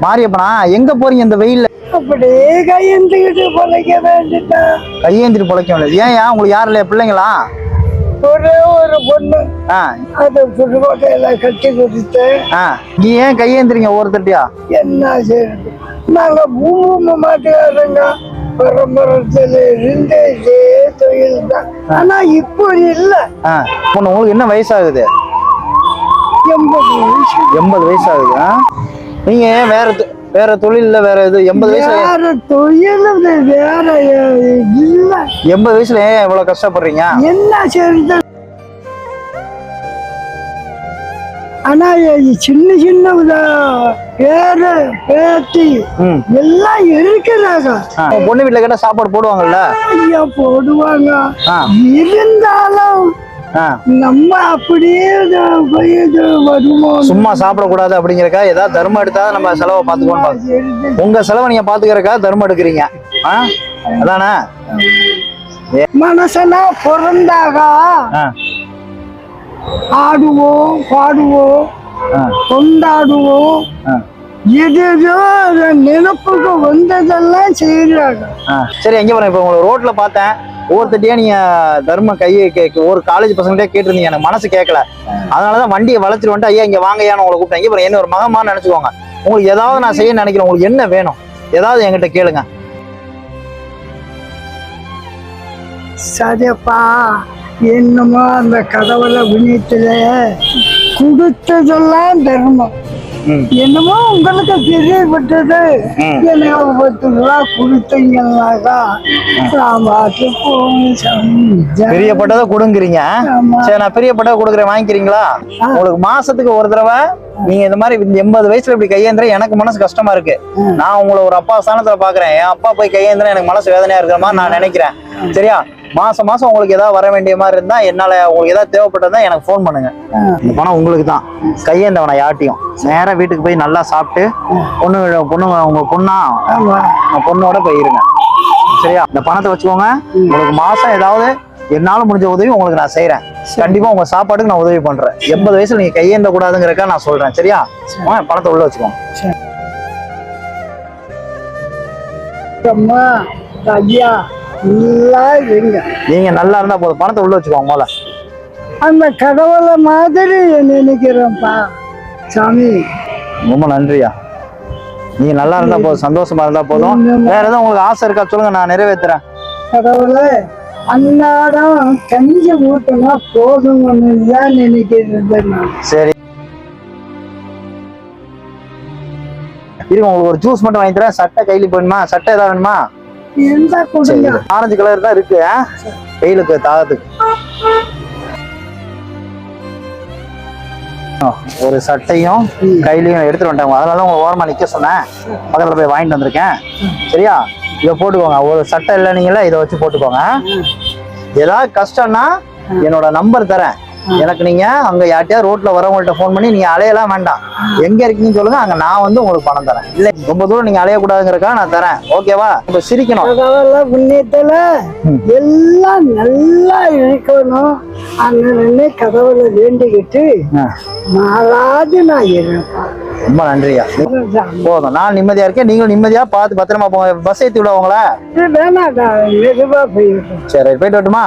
மாரியப்பனா எங்க போறீங்க இந்த வெயில்ல? அப்படியே கையெழுந்துக்கிட்டு பொழைக்க வேண்டியதான். கையேந்திட்டு பொழைக்க முடியாது. ஏன் உங்களுக்கு யாரும் இல்லையா பிள்ளைங்களா? ஒரே ஒரு பொண்ணு, அது புதுக்கோட்டையில கட்டி கொடுத்தேன். நீ ஏன் கையேந்திரீங்க ஒவ்வொருத்தட்டியா? என்ன செய்யறது, நாங்க பூமி மாட்டுக்காரங்க, பரம்பரத்துல இருந்தே இதே தொழில் தான். ஆனா இப்போ இல்ல. உங்களுக்கு என்ன வயசாகுது? 80 வயசு. 80 வயசு ஆகுது. நீங்க வேற தொழில்ல வேற இது 80 வயசுல வேற தொழில் வேற இல்ல. 80 வயசுல ஏன் இவ்வளவு கஷ்டப்படுறீங்க? என்ன செய்யறது, ஆனா சின்ன சின்ன பேரு பேத்தி எல்லாம் இருக்கிறாங்க. பொண்ணு வீட்டுல கேட்டா சாப்பாடு போடுவாங்கல்ல? ஐயா போடுவாங்க, இருந்தாலும் நம்ம அப்படியே வருவோம். சும்மா சாப்பிடக்கூடாது அப்படிங்கறக்கா ஏதாவது தர்மம் எடுத்தா நம்ம செலவை பாத்துக்கோங்க. உங்க செலவை நீங்க பாத்துக்கிறக்கா தர்மம் எடுக்கிறீங்க, அதானே? மனசனா பிறந்தாக ஆடுவோம், பாடுவோம், கொண்டாடுவோம். எதோ நினைப்புக்கு வந்ததெல்லாம் செய்யறாங்க. சரி, எங்க போறேன்? இப்ப உங்களை ரோட்ல பார்த்தேன், ஒவ்வொருத்திட்டே நீங்க தர்ம கையை ஒரு காலேஜ் பசங்கள்டே கேட்டிருந்தீங்க, எனக்கு மனசு கேட்கல. அதனாலதான் வண்டியை வளைச்சிட்டு வந்துட்டு ஐயா இங்க வாங்கயான்னு உங்களை கூப்பிட்டேன். இங்க என்ன ஒரு மகமான்னு நினைச்சுக்கோங்க. உங்களுக்கு ஏதாவது நான் செய்ய நினைக்கிறேன், உங்களுக்கு என்ன வேணும் ஏதாவது என்கிட்ட கேளுங்க. சரிப்பா, என்னமோ அந்த கடவுளை வினியத்துல கொடுத்ததெல்லாம் தர்மம். என்னமோ உங்களுக்கு தெரியப்பட்டது, எனக்கு 10 ரூபா கொடுத்தீங்கன்னாக்கா பிரியப்பட்டதை கொடுங்குறீங்க. சரி, நான் பிரியப்பட்டதை கொடுக்குறேன், வாங்கிக்கிறீங்களா? உங்களுக்கு மாசத்துக்கு ஒரு தடவை நீங்க இந்த மாதிரி 80 வயசுல இப்படி கையேந்திர எனக்கு மனசு கஷ்டமா இருக்கு. நான் உங்களை ஒரு அப்பா ஸ்தானத்துல பாக்குறேன். என் அப்பா போய் கையேந்திர எனக்கு மனசு வேதனையா இருக்கிற மாதிரி நான் நினைக்கிறேன். சரியா? மாசம் மாசம் உங்களுக்கு ஏதாவது வர வேண்டிய மாதிரி இருந்தா, என்னால உங்களுக்கு ஏதாவது தேவைப்பட்டதா எனக்கு போன் பண்ணுங்க. இந்த பணம் உங்களுக்கு தான். கையேந்தவனை யாட்டியும் நேரா வீட்டுக்கு போய் நல்லா சாப்பிட்டு உங்க பொண்ணோட போயிருங்க. சரியா? இந்த பணத்தை வச்சுக்கோங்க. உங்களுக்கு மாசம் ஏதாவது என்னால முடிஞ்ச உதவி உங்களுக்கு நான் செய்யறேன். கண்டிப்பா உங்க சாப்பாட்டுக்கு நான் உதவி பண்றேன். 80 வயசுல நீங்க கையேந்த கூடாதுங்கிறக்கா நான் சொல்றேன். சரியா? பணத்தை உள்ள வச்சுக்கோங்க. ஐயா நீங்க நல்லா இருந்தா போதும், பணத்தை உள்ள வச்சுக்கோங்க. போல அந்த கடவுளை மாதிரி நினைக்கிறேன்ப்பா சாமி. ரொம்ப நன்றியா. நீங்க நல்லா இருந்தா போதும், சந்தோஷமா இருந்தா போதும். வேற ஏதாவது உங்களுக்கு ஆசை இருக்கா சொல்லுங்க, நான் நிறைவேற்றுறேன். கடவுளே, அன்னாடம் கஞ்சி ஊட்டினா போதும்னு தான் நினைக்கிறது. சரி, இருங்க, உங்களுக்கு ஒரு ஜூஸ் மட்டும் வாங்கி தரேன். சட்டை கையில போடணுமா? சட்டை ஏதாவது வேணுமா? ஆரஞ்சு கலர் தான் இருக்கு, வெயிலுக்கு தாகத்துக்கு. ஒரு சட்டையும் கையிலையும் எடுத்துட்டு வந்துட்டாங்க. அதனால உங்க ஓரமா நிக்க சொன்னேன், பக்கத்துல போய் வாங்கிட்டு வந்திருக்கேன். சரியா? இதை போட்டுக்கோங்க. ஒரு சட்டை இல்லை நீங்களே இதை வச்சு போட்டுக்கோங்க. ஏதாவது கஷ்டம்னா என்னோட நம்பர் தரேன். எனக்கு நீங்க அங்க யார்ட்டையாவது ரோட்ல வரவங்கள்ட்ட போன் பண்ணி நீங்க அலையெல்லாம் வேண்டாம், எங்க இருக்கீங்கன்னு சொல்லுங்க, அங்க நான் வந்து உங்களுக்கு பணம் தரேன். இல்ல ரொம்ப தூரம் நீங்க அலையக்கூடாதுங்கிறக்கா நான் தரேன். ஓகேவா? இப்ப சிரிக்கணும். புண்ணியத்துல எல்லாம் நல்லா இருக்கணும். அண்ணனே கடவுளை வேண்டிக்கிட்டு நாளாவது நான் இருப்பேன். ரொம்ப நன்றியா. போதும், நான் நிம்மதியா இருக்கேன். நீங்களும் நிம்மதியா பார்த்து பத்திரமா போங்க. பஸ் ஏத்தி விடுவாங்களா? வேணாம், மெதுவா போயிருக்கேன். சரி, போயிட்டு வரட்டுமா?